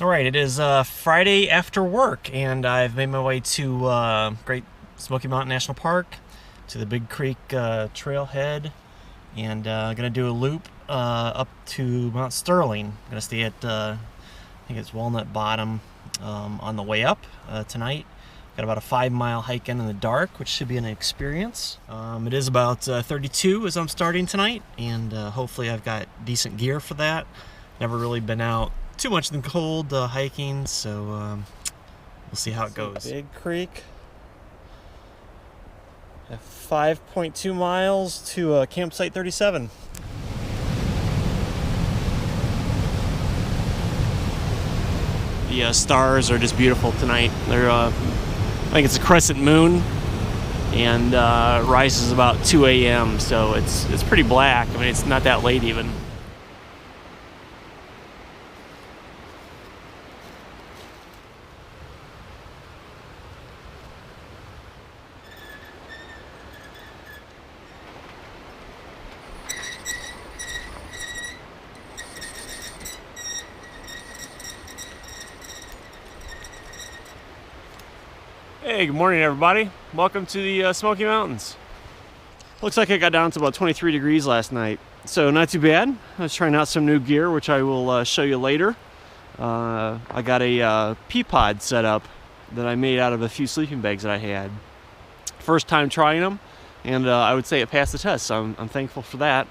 All right, it is Friday after work, and I've made my way to Great Smoky Mountain National Park, to the Big Creek trailhead, and I'm going to do a loop up to Mount Sterling. I'm going to stay at, I think it's Walnut Bottom on the way up tonight. Got about a 5-mile hike in the dark, which should be an experience. It is about 32 as I'm starting tonight, and hopefully I've got decent gear for that. Never really been out too much in the cold hiking, so we'll see how it goes. Big Creek, 5.2 miles to campsite 37. The stars are just beautiful tonight. They're, I think it's a crescent moon, and rises about 2 a.m. So it's pretty black. I mean, it's not that late even. Hey, good morning everybody. Welcome to the Smoky Mountains. Looks like I got down to about 23 degrees last night, so not too bad. I was trying out some new gear, which I will show you later. I got a peapod set up that I made out of a few sleeping bags that I had. First time trying them, and I would say it passed the test, so I'm thankful for that.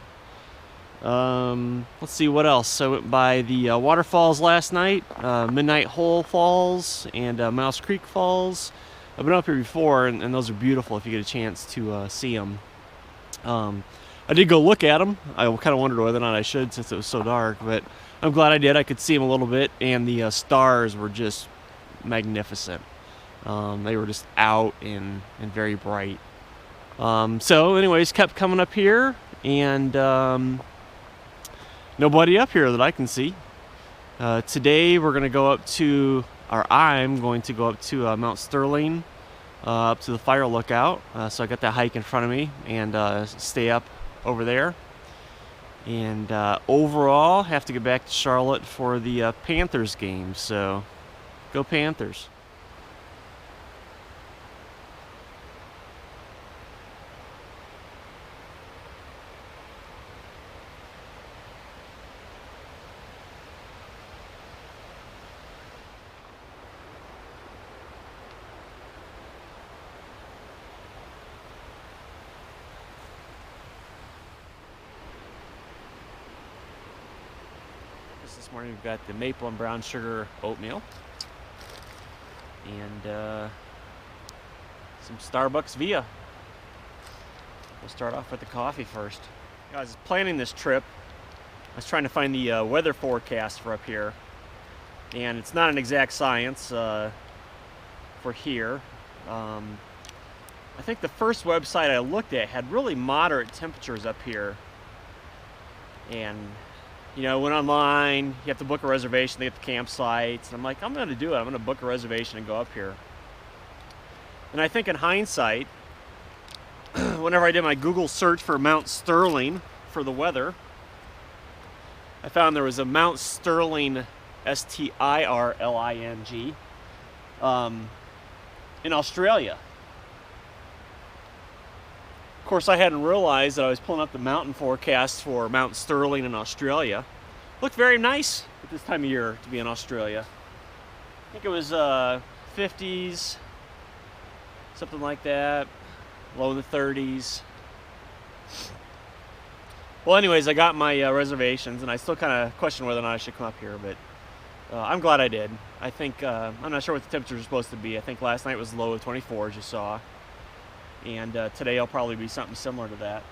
Let's see what else. I went by the waterfalls last night, Midnight Hole Falls and Mouse Creek Falls. I've been up here before, and those are beautiful if you get a chance to see them. I did go look at them. I kind of wondered whether or not I should since it was so dark, but I'm glad I did. I could see them a little bit, and the stars were just magnificent. They were just out and very bright. So anyways, kept coming up here, and nobody up here that I can see. Today we're going to go up to, or I'm going to go up to Mount Sterling, up to the fire lookout. So I got that hike in front of me, and stay up over there. And overall, have to get back to Charlotte for the Panthers game. So go Panthers. This morning we've got the maple and brown sugar oatmeal and some Starbucks Via. We'll start off with the coffee first. I was planning this trip. I was trying to find the weather forecast for up here, and it's not an exact science for here. I think the first website I looked at had really moderate temperatures up here, and you know, went online, you have to book a reservation to get the campsites, and I'm like, I'm going to do it. I'm going to book a reservation and go up here. And I think in hindsight, whenever I did my Google search for Mount Sterling for the weather, I found there was a Mount Sterling, S-T-I-R-L-I-N-G, in Australia. Of course, I hadn't realized that I was pulling up the mountain forecast for Mount Sterling in Australia. Looked very nice at this time of year to be in Australia. I think it was 50s, something like that, low in the 30s. Well, anyways, I got my reservations, and I still kind of question whether or not I should come up here, but I'm glad I did. I think, I'm not sure what the temperatures are supposed to be. I think last night was low of 24, as you saw. And today I'll probably be something similar to that.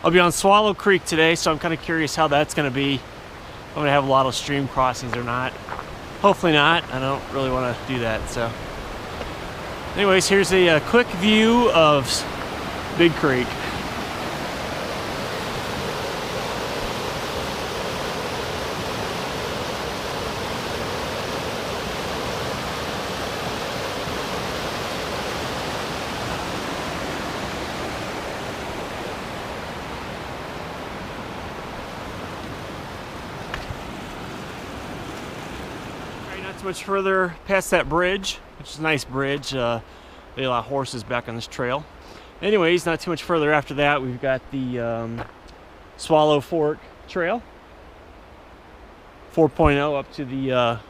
I'll be on Swallow Creek today, so I'm kind of curious how that's going to be. I'm going to have a lot of stream crossings or not. Hopefully not. I don't really want to do that. So, anyways, here's a quick view of Big Creek. Not too much further past that bridge, which is a nice bridge. They have a lot of horses back on this trail. Anyways, not too much further after that, we've got the Swallow Fork Trail. 4.0 up to the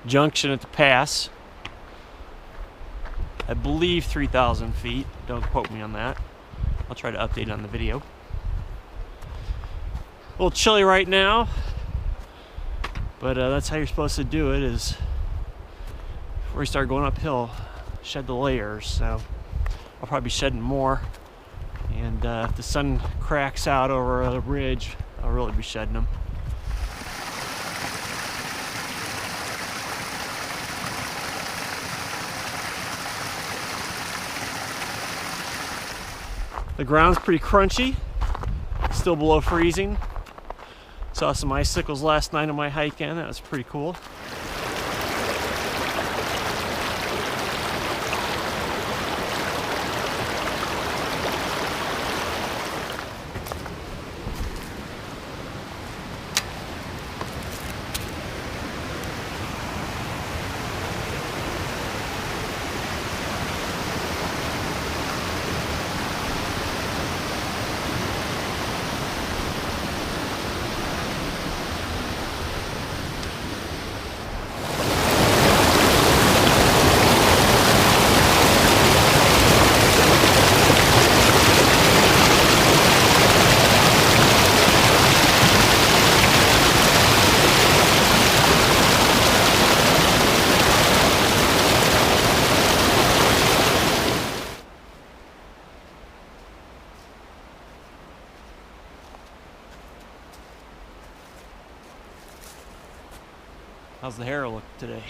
junction at the pass. I believe 3,000 feet. Don't quote me on that. I'll try to update on the video. A little chilly right now, but that's how you're supposed to do it, is before you start going uphill, shed the layers. So I'll probably be shedding more, and if the sun cracks out over a ridge, I'll really be shedding them. The ground's pretty crunchy, still below freezing. Saw some icicles last night on my hike in, that was pretty cool. How's the hair look today?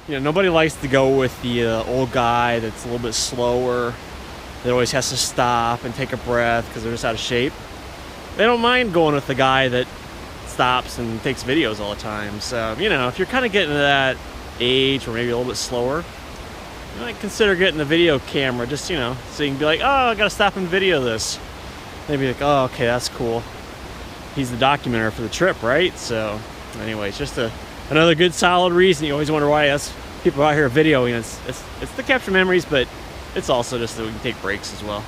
You know, nobody likes to go with the old guy that's a little bit slower, that always has to stop and take a breath because they're just out of shape. They don't mind going with the guy that stops and takes videos all the time. So, you know, if you're kind of getting to that age or maybe a little bit slower, you might consider getting a video camera, just, you know, so you can be like, oh, I gotta stop and video this. They'd be like, oh, okay, that's cool. He's the documenter for the trip, right? So, anyways, just another good solid reason. You always wonder why us people out here videoing. It's to capture memories, but it's also just that we can take breaks as well.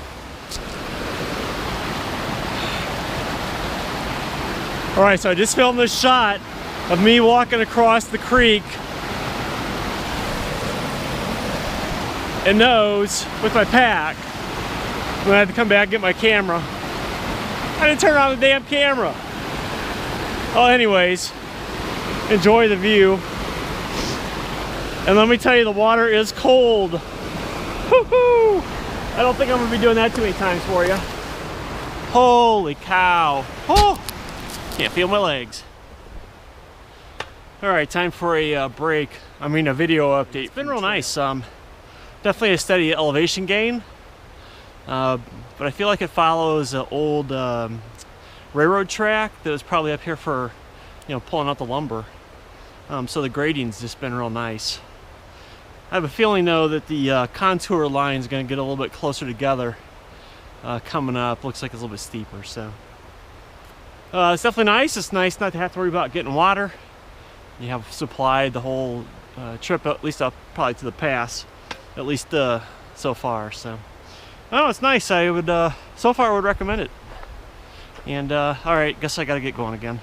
All right, so I just filmed this shot of me walking across the creek and nose with my pack. Then I had to come back and get my camera. I didn't turn on the damn camera. Well, anyways, enjoy the view. And let me tell you, the water is cold. Woo-hoo! I don't think I'm gonna be doing that too many times for you. Holy cow. Oh, can't feel my legs. All right, time for a break. I mean, a video update. It's been real nice. Definitely a steady elevation gain. But I feel like it follows an old railroad track that was probably up here for, you know, pulling out the lumber. So the grading's just been real nice. I have a feeling though that the contour line is going to get a little bit closer together coming up. Looks like it's a little bit steeper. So it's definitely nice. It's nice not to have to worry about getting water. You have supplied the whole trip, at least up probably to the pass, at least so far. So. Oh, it's nice. I would, so far I would recommend it. And, alright, guess I gotta get going again.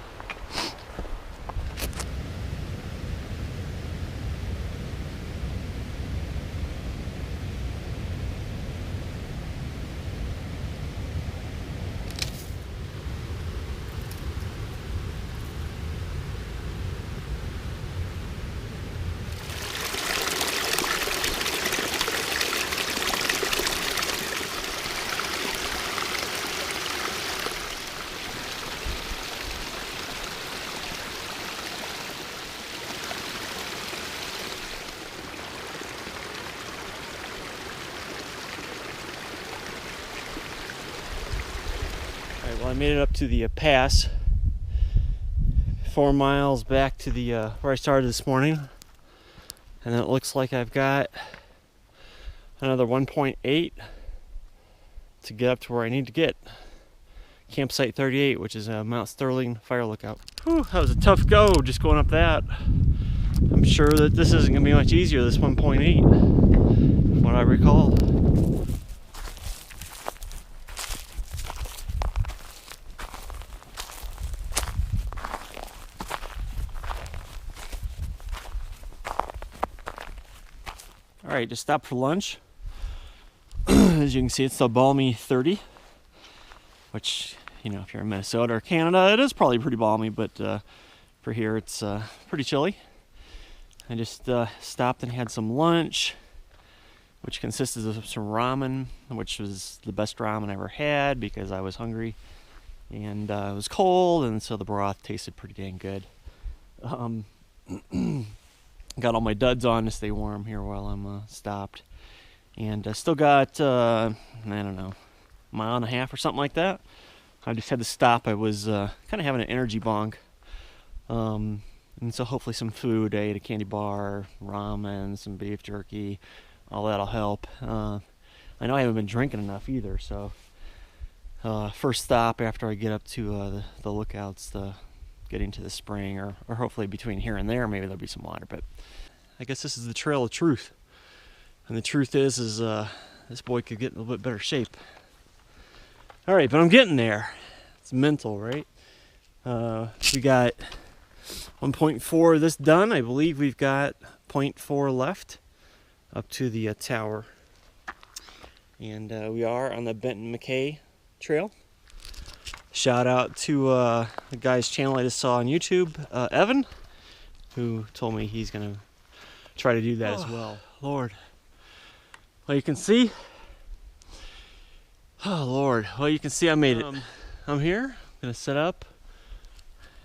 Well, I made it up to the pass, 4 miles back to the where I started this morning, and it looks like I've got another 1.8 to get up to where I need to get. campsite 38, which is a Mount Sterling fire lookout. Whew, that was a tough go, just going up that. I'm sure that this isn't going to be much easier, this 1.8, from what I recall. Alright, just stopped for lunch. As you can see, it's a balmy 30, which, you know, if you're in Minnesota or Canada, it is probably pretty balmy, but for here it's pretty chilly. I just stopped and had some lunch, which consisted of some ramen, which was the best ramen I ever had because I was hungry, and it was cold, and so the broth tasted pretty dang good. Got all my duds on to stay warm here while I'm stopped. And I still got, I don't know, a mile and a half or something like that. I just had to stop. I was kind of having an energy bonk. And so hopefully some food. I ate a candy bar, ramen, some beef jerky. All that'll help. I know I haven't been drinking enough either, so first stop after I get up to the lookouts, getting to the spring, or hopefully between here and there, maybe there'll be some water. But I guess this is the trail of truth. And the truth is this boy could get in a little bit better shape. All right, but I'm getting there. It's mental, right? We got 1.4 of this done. I believe we've got 0.4 left up to the tower. And we are on the Benton McKay trail. Shout out to the guy's channel I just saw on YouTube, Evan, who told me he's going to try to do that as well. Lord. Well, you can see, oh Lord, well you can see I made it. I'm here, I'm gonna set up.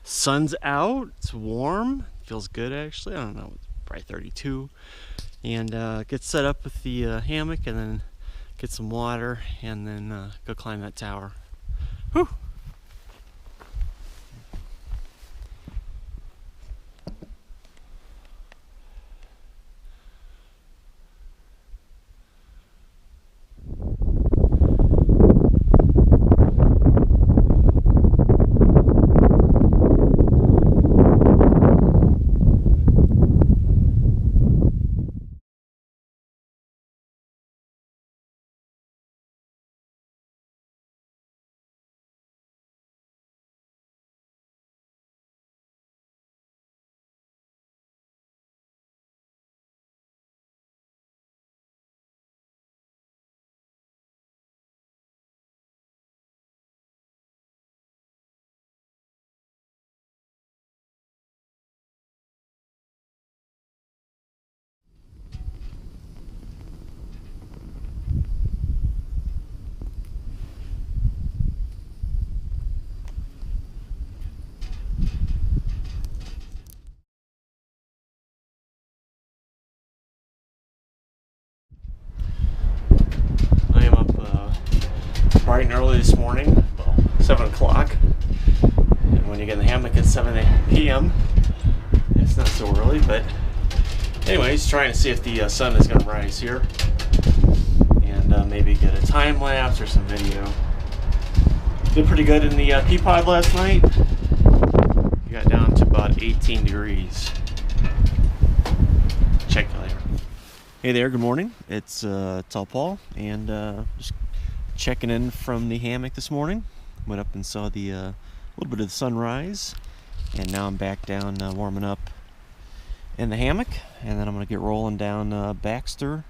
Sun's out, it's warm, feels good actually, I don't know, it's probably 32. And get set up with the hammock, and then get some water, and then go climb that tower. Whew. Bright and early this morning, well, 7 o'clock. And when you get in the hammock at 7 p.m., it's not so early, but anyways, trying to see if the sun is going to rise here. And maybe get a time lapse or some video. Did pretty good in the peapod last night. We got down to about 18 degrees. Check you later. Hey there, good morning. It's Tall Paul, and just checking in from the hammock this morning. Went up and saw the little bit of the sunrise, and now I'm back down warming up in the hammock, and then I'm gonna get rolling down Baxter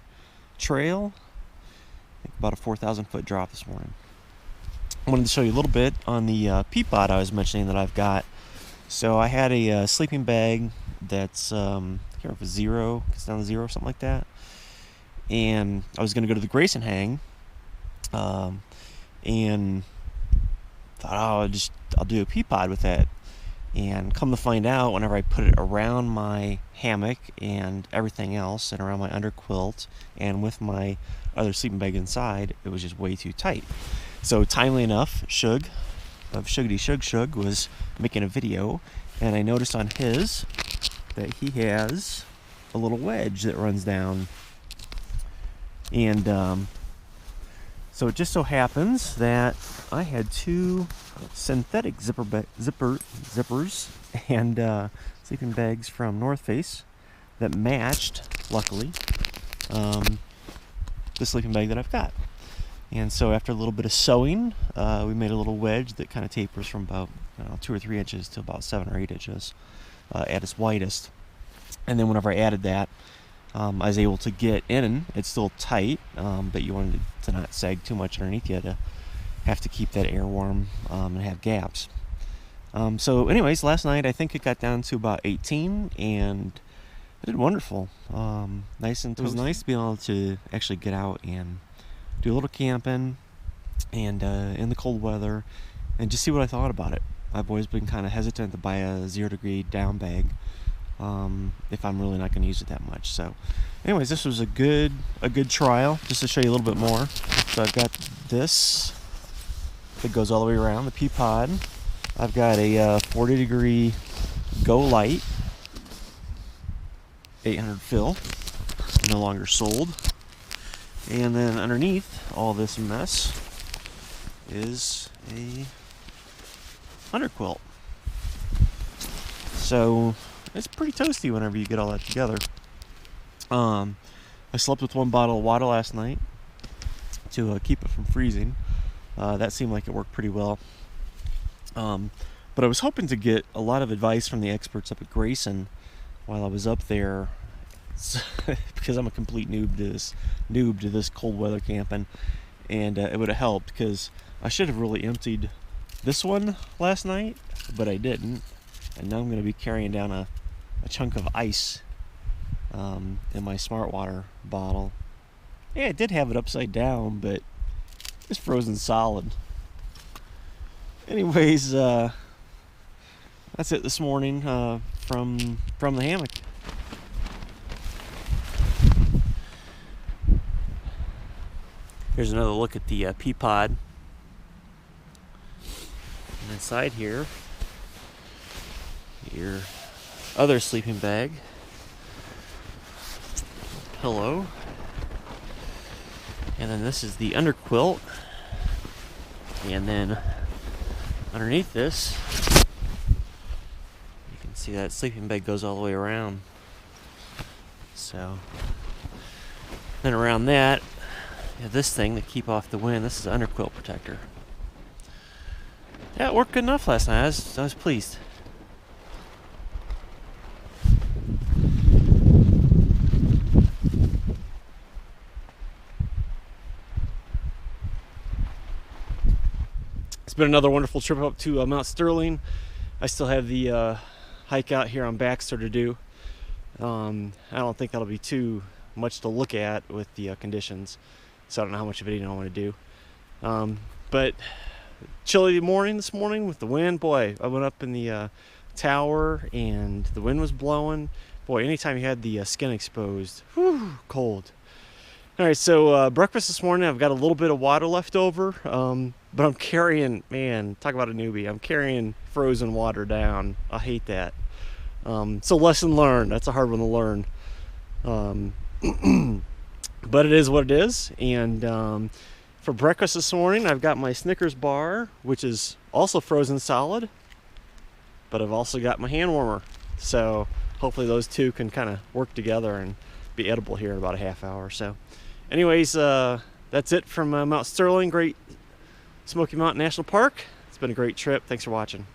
Trail. I think about a 4,000 foot drop this morning. I wanted to show you a little bit on the peapod I was mentioning that I've got. So I had a sleeping bag that's I can't remember if it's 0, it's down to 0 or something like that, and I was gonna go to the Grayson hang. And thought, oh, I'll do a peapod with that. And come to find out, whenever I put it around my hammock and everything else, and around my underquilt, and with my other sleeping bag inside, it was just way too tight. So timely enough, Shug of Shuggity Shug Shug was making a video, and I noticed on his that he has a little wedge that runs down. And So it just so happens that I had two synthetic zippers and sleeping bags from North Face that matched, luckily, the sleeping bag that I've got. And so after a little bit of sewing, we made a little wedge that kind of tapers from about 2 or 3 inches to about 7 or 8 inches at its widest. And then whenever I added that, I was able to get in. It's still tight, but you wanted to not sag too much underneath you to have to keep that air warm and have gaps. So anyways, last night I think it got down to about 18, and it did wonderful. Nice and toasty. It was nice to be able to actually get out and do a little camping and in the cold weather and just see what I thought about it. I've always been kind of hesitant to buy a 0-degree down bag if I'm really not going to use it that much. So anyways, this was a good trial, just to show you a little bit more. So I've got this that goes all the way around, the peapod. I've got a 40-degree Go Light 800 fill, no longer sold. And then underneath all this mess is a under quilt. So it's pretty toasty whenever you get all that together. I slept with 1 bottle of water last night to keep it from freezing. That seemed like it worked pretty well. But I was hoping to get a lot of advice from the experts up at Grayson while I was up there, because I'm a complete noob to this cold weather camping, and it would have helped, because I should have really emptied this one last night, but I didn't, and now I'm going to be carrying down a chunk of ice in my Smart Water bottle. Yeah, I did have it upside down, but it's frozen solid. Anyways, that's it this morning from the hammock. Here's another look at the peapod. And inside here, your other sleeping bag, pillow, and then this is the under quilt, and then underneath this, you can see that sleeping bag goes all the way around. So then around that, you have this thing to keep off the wind. This is an under quilt protector. Yeah, it worked good enough last night. I was pleased. It's been another wonderful trip up to Mt Sterling. I still have the hike out here on Baxter to do. I don't think that'll be too much to look at with the conditions, so I don't know how much video I want to do. But chilly morning this morning with the wind. Boy, I went up in the tower and the wind was blowing. Boy, anytime you had the skin exposed, whew, cold. All right, so breakfast this morning, I've got a little bit of water left over, but I'm carrying, man, talk about a newbie, I'm carrying frozen water down. I hate that. So lesson learned. That's a hard one to learn. But it is what it is. And for breakfast this morning, I've got my Snickers bar, which is also frozen solid, but I've also got my hand warmer. So hopefully those two can kind of work together and be edible here in about a half hour. So anyways, that's it from Mt Sterling, Great Smoky Mountain National Park. It's been a great trip. Thanks for watching.